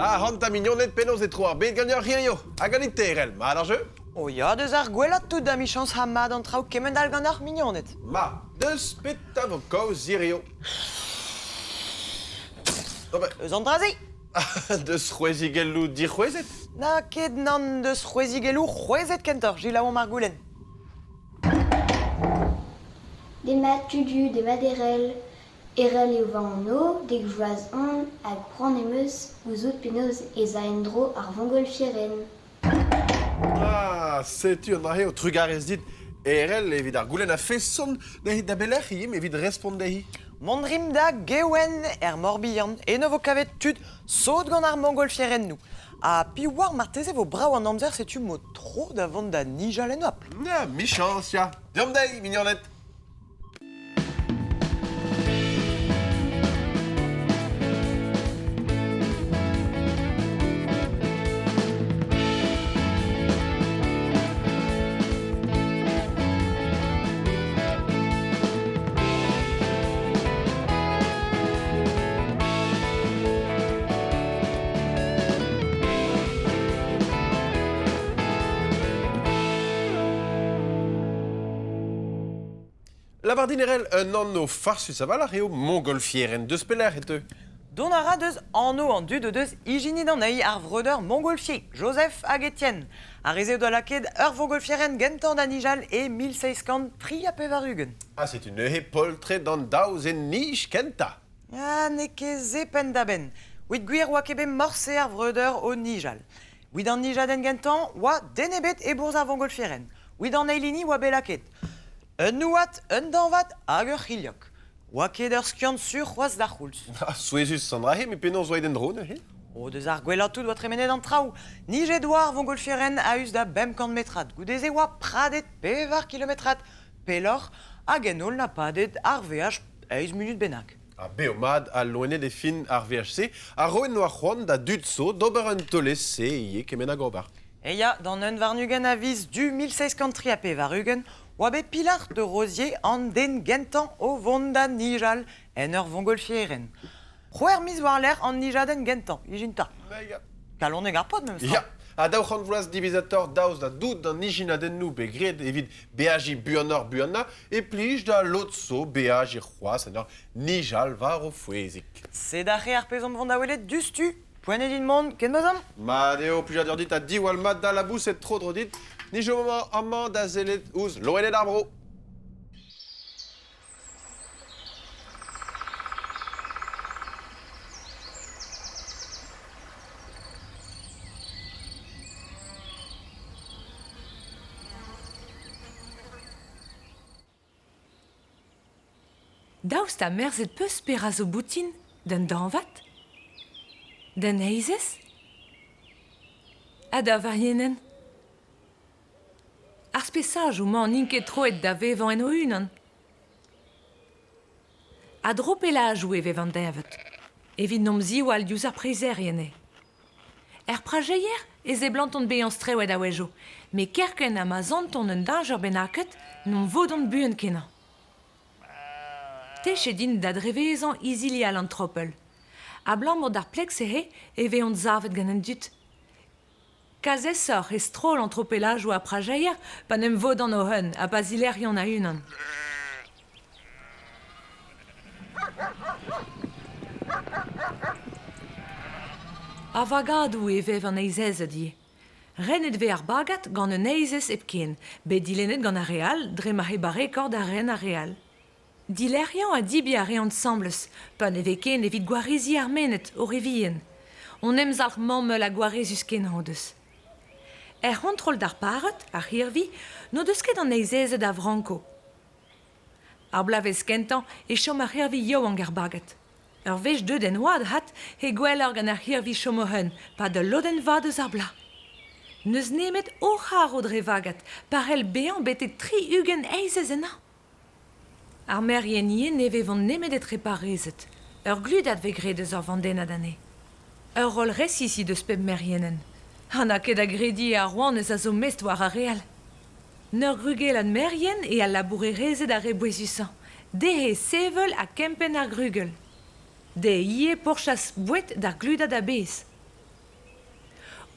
Ah, hanta mignonette penaos et troar bet gagneur hirio. A ganit terel, ma ar jeu? O ya, deus ar gwelet tout da michans ha mad an trao kemendal gant ar mignonet. Ma, deus pet avo kaoz zirio. Oh ben, Eus an drazi. deus c'hwezigellou di c'hwezet. Na ket nan deus c'hwezigelou c'hwezet kentor, jilaou mar goulenn. Des mat tudu, des maderel, erel eo va an o, deg joaz on, hag pran emeus, ouzout penoz ez a endro ar vongol fieren. Ah, setu an dra-he o trugarez dit. Erel evit ar goulenn a fesson da belec'h him evit respondehi. Mondrim da gewen morbihan e ne vo kavet tud saut gant ar mongolfieren nou. A pi war marteze vo brao an amzer setu mo tro da vant da nijal en opl. Na, michans, ya. Diom dei, mignonette. La vardinerel un an no farsus aval eo mongolfieren deus pelec'h et eux. Don a ra deus anno an dud o deus iginid an ei ar vreudeur mongolfier, Joseph hag Etienne. A reze do laked ur vogolfieren gentan da nijal e 1603 a pevarugen. Ah, c'est une ehe poltre d'an daouz en nij kenta. Ah, ne ket pen da ben. Ouit gwir oa kebe morse ar vreudeur o nijal. Ouit an nijaden gentan oa denebet e bourz ar vogolfieren. Ouit an eilini oa belaket. Un nouat, un danvat hag ur c'hiliok. Oa ket ur skiant sur c'hoaz da c'houlz. Ah, souezus san dra-he, me penaos oa eden drone, he? O deus ar gwelatout doa tremenet an traoù. Nije doar vongolfieren a eus da 50 metrat. Goudeze oa pradet pevar kilometrat. Pelor hag en ol na padet ar veaj 11 minut bennak. Ah, beomad a loenet e fin ar VHC, a roen no a c'hoant da dud so d'ober un tolez se ie kemen a gobar. E ya, dan un varnugen a viz du 1603 a pevarugen, oa be pilar de rosier an den gentan o vont da nijal en ur vongolfieren. C'hwer miz war l'air an nijaden gentan, ijinta. Ya. Kalon e garpot meus tra. Ya. A daou c'hant vloaz divisator daouz da dout d'an nijinaden nou be gred evit beaji buanor buana e plij da lot so beaji c'hoaz en ur nijal var o fouezik. Se da c'he ar pezom vont da welet dustu. Poenet din mont, ken bezom? Ma deo plujadur dit a di walmat da la bous et tro dro dit ni jo moment amman da zelet ouz loenet ar bro. Daoust ta merzet peus pera zo boutin d'un danvat? D'un eizez? Ha da varienen? Ar spesaj ou man ninket troet da vevan en o unan? Ha dro pelaj ou e vevan devet? Evit nom ziou al diouz ar prezerien e. Prajeier ez e blanton bean strewet a wejo, me kerken a ma zanton un danger benaket non vodon buen kenan. Teche din da drevezan izilial an tropel. A blant mod ar plek he e veont zavet gant an dut. Kazesor e strol an tropelaj ou a prajeier pan em vodan o hun a bazilerion a unan. A vagadou e vev an eizez a die. Rennet ve ar bagat gant un eizez epken, bet dilennet gant a real, dre ma he barekord a ren a real. Dilerian a dibi a reant sambles, pan e veken evit gwarezi ar menet o revien. On emz ar mammel a gwarezus ken hodez. Control d'ar paret, ar hirvi, no deus ket an eizez da vranko. Ar blavez kentan e chom ar hirvi yo an gar bagat. Ur vech deud en oad hat e gweler gant ar hirvi chom o hun, pa de loden va deus ar bla. Neus nemet o c'har o dre vagat, par el bean betet 3 ugen eizez en a. Ar merien ne vevon nemet et reparezet. Ur gludat ve gredez ur vandenad ane. Ur rol resisi deus pep merienen. Hana ket a gredi a roan eus a zo mest war a real. Neur grugel an merien e a laboure rezet a rebouezusan. Dehe sevel a kempen ar grugel. De ie pourchas bouet d'ar gludat a bez.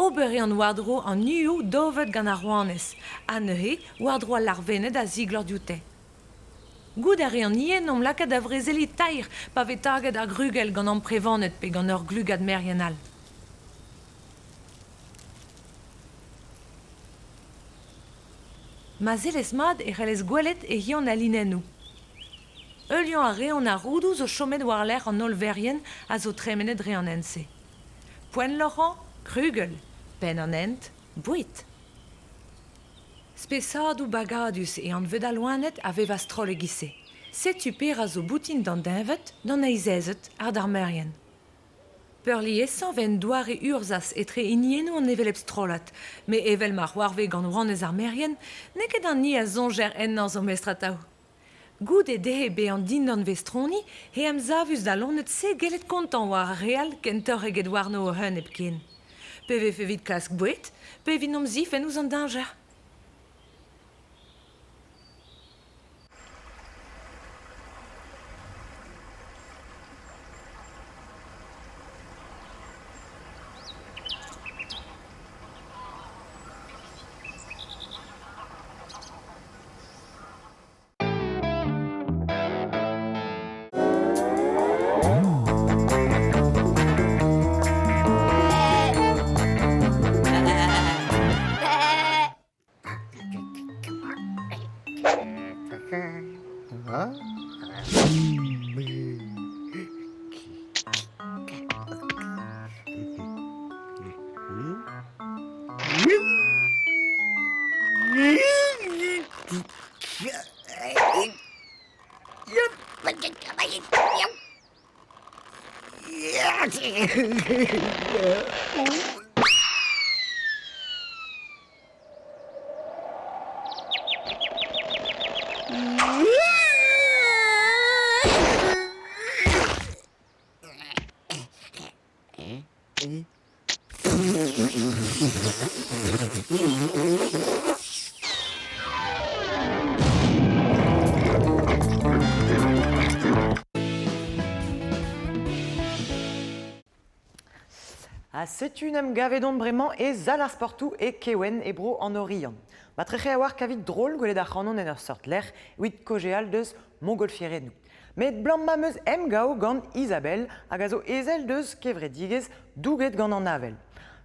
Oberion wardro en nu dovet gant ar rouanez, a neuhe wardro a larvenet a ziglor dioute. Goud ar rean ien om lakaat a vrezeli tair pa vet taget ar grugel gant an prevanet pe gant ur glugad merienal. Ma zelez mad e c'hellez gwelet e hion a linenou. Eulion a reon a roudou zo chomet war l'er an olverien a zo tremenet re an ense. Poen Laurent, krugel, pen an ent, bouit. Spesad ou bagadus e an veda loanet a veva strol e gise. Setu per a zo boutin d'an denvet, d'an eizezet ar d'ar merien. Peurli esan ven douar e urzas etre inienou an evelep strolat, me evel mar warve gant ouanez ar merien, neket an ni a zonger en nan zo mestratao. Goud e dehe be an din d'an vestroni, he am zavus da lonet se gelet kontan war ar real kentor eget warno o hun epkin. Pe ve fe vid klask bouet, pe vin om zif en ouz an danger. A setu nem gavedon bremañ e zal ar sportou e kewen e bro an orian. Ma treche a war kavit drôle gwelet ar c'hanon en ur sort l'er evit kojeal deus mongolfierenou. Met blanc ma meus em gao gant Isabelle hag a zo ezel deus kevredigez douget gant an avel.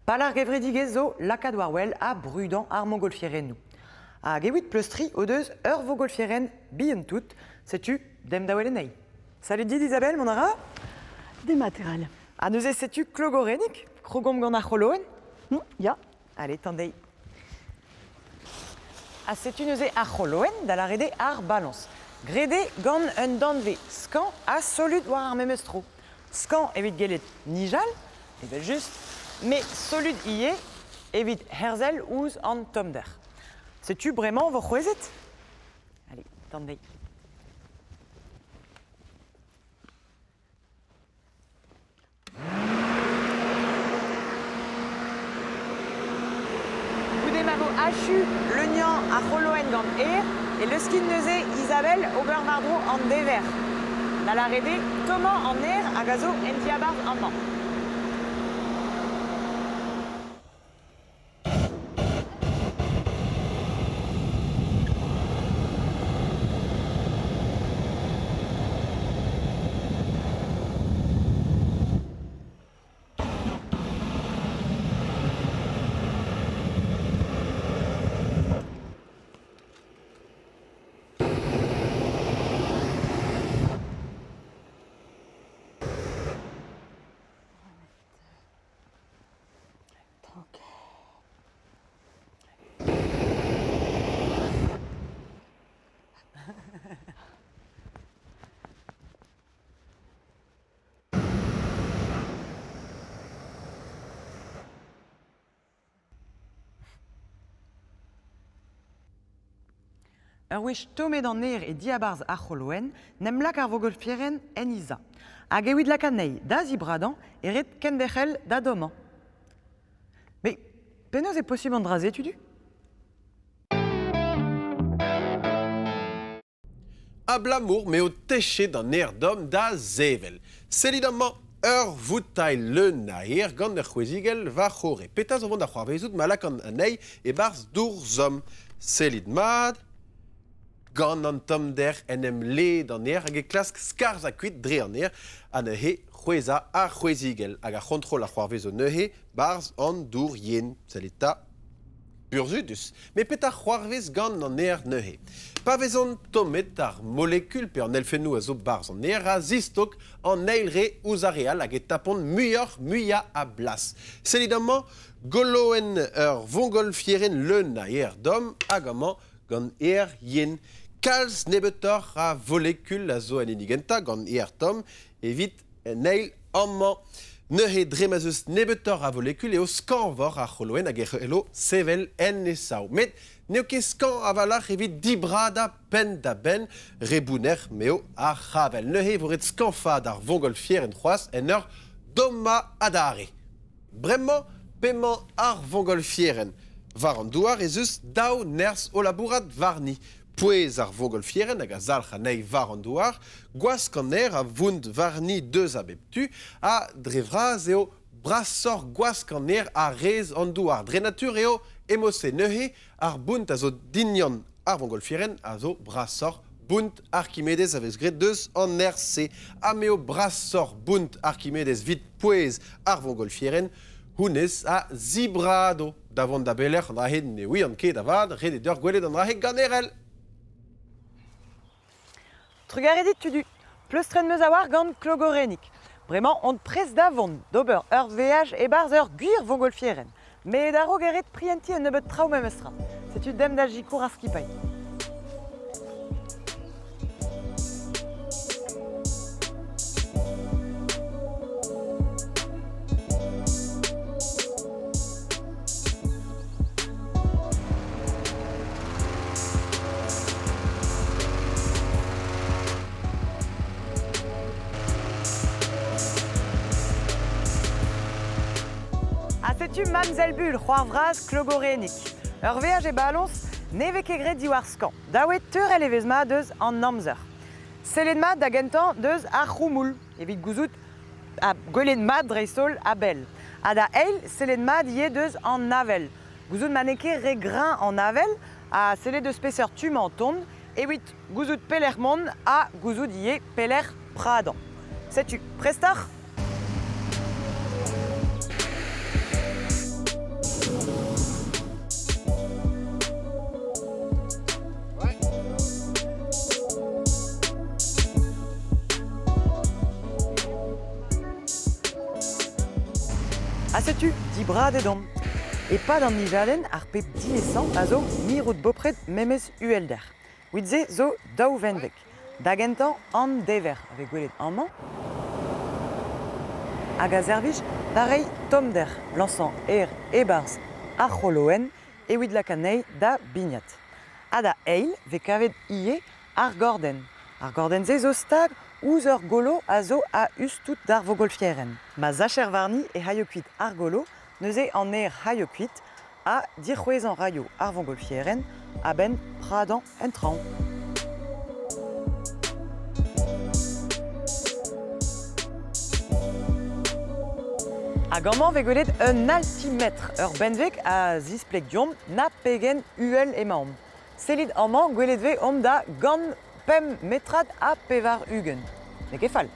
Palar kevredigez zo lakad war wel a brudan ar mongolfierenou. Hag evit pleustri o deus ur vogolfieren bihan tout, setu dem da welenei. Salut dit Isabelle, mon ara? Dématériel. A neuze setu klogorenik, krogom gant ar c'holoen? Ja. Allez, tendei. A setu neuze ar c'holoen da la rede ar balance. Grede gant un danve skan a solut war ar memestro. Skan evit gelet nijal, evel just, me solut ie evit herzel ouz an tomder. Setu bremañ vo c'houezet? Allez, tendei. Goudemavo hachu, le nian a c'holoen gant et le skin neuze Isabelle ober mardro an dever. Da la rede, toman an hag a zo en diabar an man. Ur wech tomet an ner e diabarz ar c'holoen, nem lak ar vogolfieren en iza. Hag evit lak anei da zibradan eret kendechel da doman. Me, penaos e posib an draze tu du? A blamour me o teche d'an ner dom da zevel. Selidamment, voutail le naïr, gant der c'hwezigel va c'hore. Petaz o vont da c'hoarvezout malak an anei e barz d'ourzom. Selid mad, gant an tom der enem le d'an er, hag e klask skarz a kuit dre an er, an he c'hweza a c'hwezigel, hag a kontrol a c'hoarvezo neuhe, barz an dour yen. Selid ta burzudus. Me peta c'hoarvez gant an er neuhe. Pa vezon tomet ar molekul pe an elfennou a zo barz an er a zistok an eilre ouz a real hag e tapon muia a blas. Selidamment, goloen ur vongolfieren le na er dom hag amañ gant er yen. Kalz nebetor a molekul a zo an enigenta gant er tom evit en eil amañ. Neuhe dremazeus nebetor a molekul eo skanvor a c'holoen hag elo sevel en esao. Met neo ket skan avalach evit dibrada pen da ben rebouner meo a c'havel. Neuhe voret skanfad ar vongolfieren c'hoaz en ur doma adare. Bremañ, pement ar vongolfieren var an douar ez eus daou ners o labourat varni. Pouez ar vongolfieren hag a zalc'h anei var an douar, gwask an er a vount varni deus a beptu, a drevraz eo brasor gwask an er a rez an douar. Dre natur eo emose neuhe ar bount a zo dignan ar vongolfieren a zo brasor bount Archimedes a vez gret deus an er se. A meo brasor bount Archimedes vit pouez ar vongolfieren, hounez a zibrado davant da beler an rahed ne oui an ket avad, red eur gwelet an rahed gant erel. Trugaredit tudu, pleustren meus a war gant klogorenik. Bremañ, on prez davant, d'ober ur veaj e barz ur gwir vongolfieren. Me da rogeret prienti en nebeut traoù memestra. Setu dem da jikour ar skipai. Setu mamzel bull c'hoar vraz klogorenik. Ur veaj e balons neve ket gret diwar skan. Daouet teurel evez ma deus an amzer. Sellet mat da gentan deus ar c'houmoul. Evit gouzout a gwelet mat dreistol a bel. Ha da eil sellet mat ie deus an navel. Gouzout maneke re grain an navel a sellet deus peseur tum an ton. Evit gouzout peler mon a gouzout ie peler pradan. Setu prestar? A setu, dibrad edon. E pad an nijaden ar pep dinesan a zo mirout bopret memez uelder. Ouidze zo daou venvek. Da gentan an dever ave gwelet amman. Hag a zervij da rei tom der lansan e barz ar c'holoen e ouid lakanei da bignat. Ha da eil ve kavet ie ar gorden. Ar gorden ze zo stag ouz ur golo a zo a ustout d'ar vogolfieren. Ma zacher varni e haio kuit ar golo, neuze an er haio kuit a dirc'hwez an raio ar vogolfieren a ben pradan en traoù. Hag amañ ve gwelet un altimetr ur benvek a zisplek diom na pegen uel emaom. Sellit amañ gwelet ve om da gant pem metrad a pevar ugen. Ne ket fall.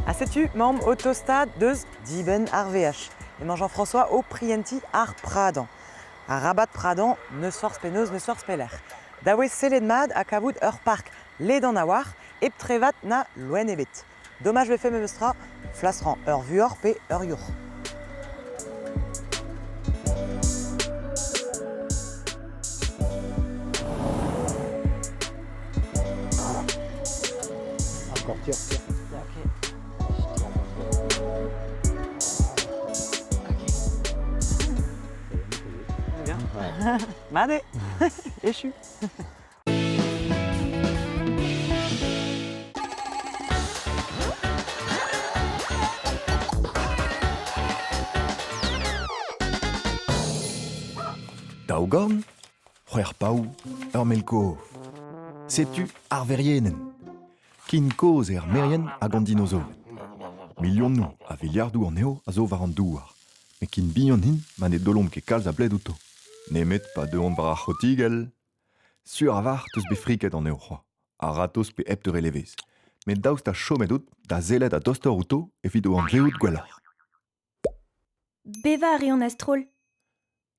A setu, mamm autostad deus diben ar VH. E man Jean-François o prienti ar pradan. A rabat pradan neus forz penaos neus forz peler. Daouez sellet mad a kavout ur park ledan a war ep trevat na loen ebet. Dommaj ve fe meustra, flasran ur vuor pe ur your. Encore tire. Made, échu. Taougan, C'hwer Pau, ur melkov. Sais-tu ar verienen? Kin koz merien a gant dinozovet. Million nou a viliardou an eo a zo war an douar. Me kin bihan hin man e dolom ket kalz a bled outo. Nemet pa deon war ar c'hotigel. Sur a var teus befriket an eo c'hoa. A ratos pe hep te relevez. Me daoust a chomet out da zelet a dostor outo evit o an veout gwellañ. Bevar e an astrol.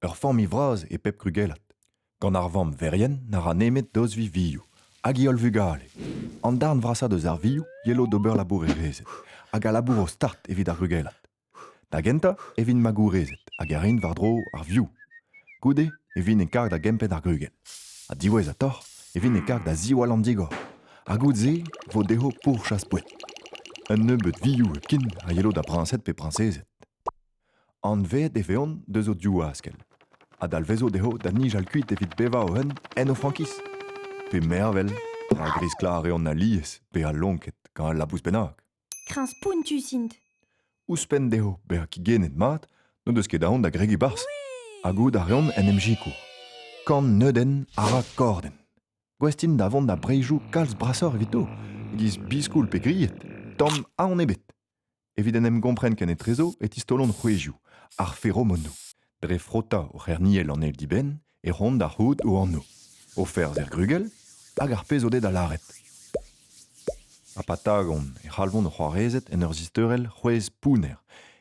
Ur formi vraz e pep krugelat. Gant ar vamm verien n'ar a nemet doz vi viou. Hag iol vugale. An darn vrasa deus ar viou, yelo d'ober labour e rezet. Hag a labour o start evit ar krugelat. Da genta evit magou rezet, hag a rin var dro ar viou. Goude evit e karg da gempet ar krugel. A diwez a tor, evit e karg da ziwal an digor. A gout ze, vo deho pour chas pouet. Un nebeut viou e kin a yelo da prinset pe prinsezet. An vet e veon deus o diou askel. A dal vezo deho da nijal kuit evit beva o hen en o frankis. Pe mervel, a gris klar e an a lies pe a lonket kan a labous bennak. Kreñs poun tu sint. Ouspen deho be a ki genet mat, no deus ket aon da gregi bars. A gout a reon en emjikour. Kan neuden a ra korden. Gwestin da vont da breijou kalz brasor evito. Giz biskoul pe griet, tom a on ebet. Evit en em gompren ken e trezo et istolon c'hwezioù, ar pheromonou. Dre frota o c'herniel an el diben e rond ar hout o an no. O fer zer grugel, hag ar pez o ded a laret. A patagon e c'halvon o c'hoarezet en ur zisterel c'hwez pouner.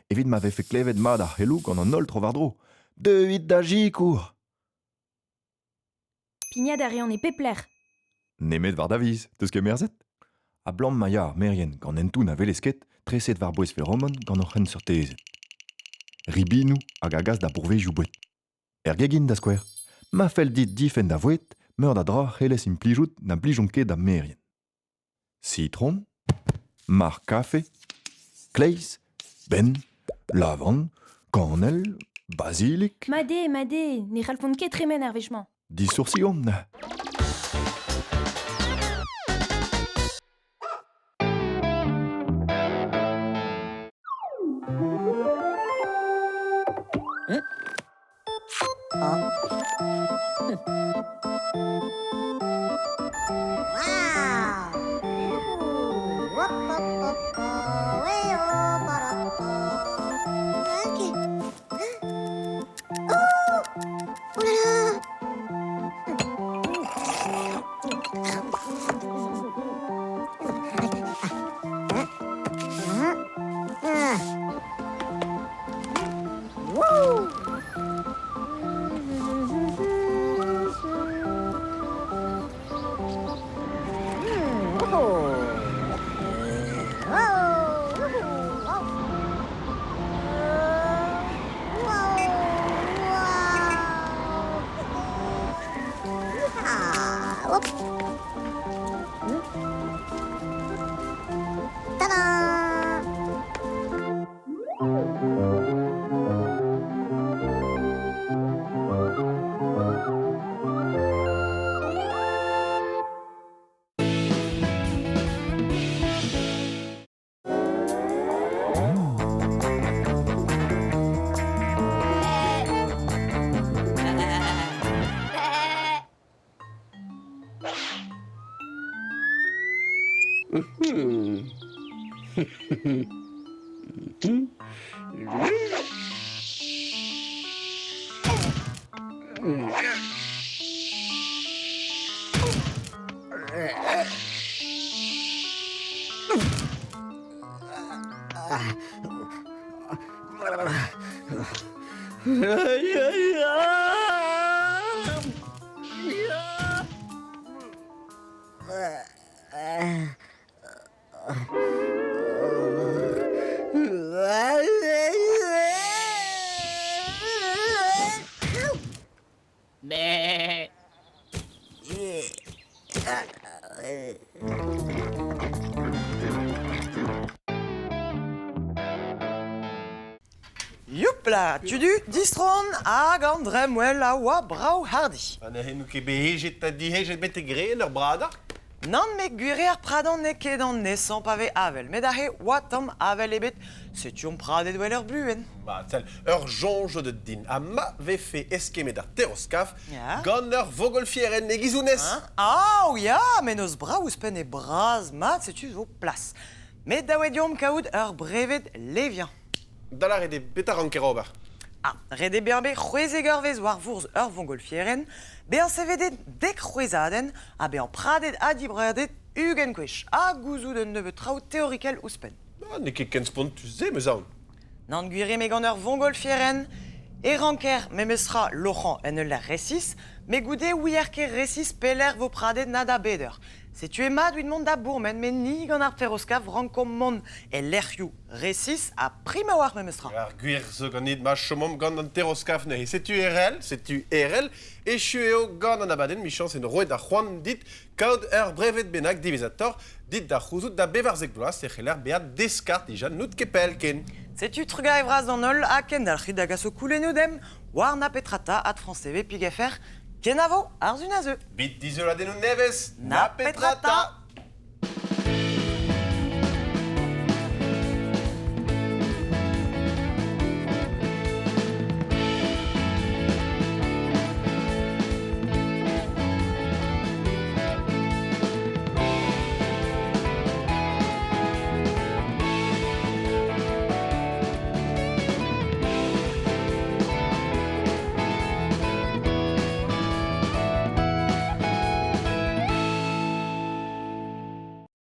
Evit ma vefe klevet mad ar c'helou gant an ol trovardro. Deuit da jikour! Pignad a reon e pepler. Nemet war da viz, teus ket merzet? A blam maia ar merien gant entoun a velesket, treset war bouez feromon gant oc'h en surtezet. Ribinou hag a gaz da bourvejoù bouet. Gegin da skwer. Ma fel dit difen da voet, meur da dra c'helez implijout na blijonket da merien. Citron, mar kafe, kleiz, ben, lavand, kannel, basilik, Made, ne c'halfont ket tremen ar vechman. disourcillon. Youpla, tudu, distron, hag an dremwell a oa brau hardi. An a hennou ket behejet ta dihejet bet e gre en ur brada? Nan me guire ar pradon ne kedan nesan pa ve avel. Met ahe watam avel ebet, setu pradet wel ur bluen. Bah, tel, ur jonge de din. A ma ve fe eskemet ar teroskaf, Ya. gant ur vogolfieren ne gizounez. Ah, ya, men eus bra ouzpen e braz mat setu zo plas. Met daouediom kaout ur brevet levian. Dalar ede betar an kero ober. Ah, rede berbe c'hwezeg ur vez war vourz ur vongolfieren, be an sevedet dek c'hwezaden, a be an pradet a dibradet ugen kwech, a gouzout un nevet traoù teorikel ouzpen. Ah, ne ket ken spont tu ze, me zaon. Nan guire me gant ur vongolfieren, e ranker me meustra loc'han en ul ler resis, me goude ouier ket resis peler vo pradet nada beder. Setu emad ouid mont da bourmen, me ni gant ar feroskav rankom mont e lerioù resis a prima war me meustra. Ar gwir zo ganit ma chomom gant an teroskaf ne. Setu erel, e chueo gant an abaden michans en roet da c'hoant dit kaout ur brevet bennak divizator, dit da c'houzout da bevarzek bloaz, e c'heller beat deskart dijan nout kepel ken. Setu truga e vraz an ol a ken dal c'hid hag a so koulennoù dem, war na petrata at France TV pigefer, ken avo ar zunazeu. Bit dizola den nevez, Na petrata.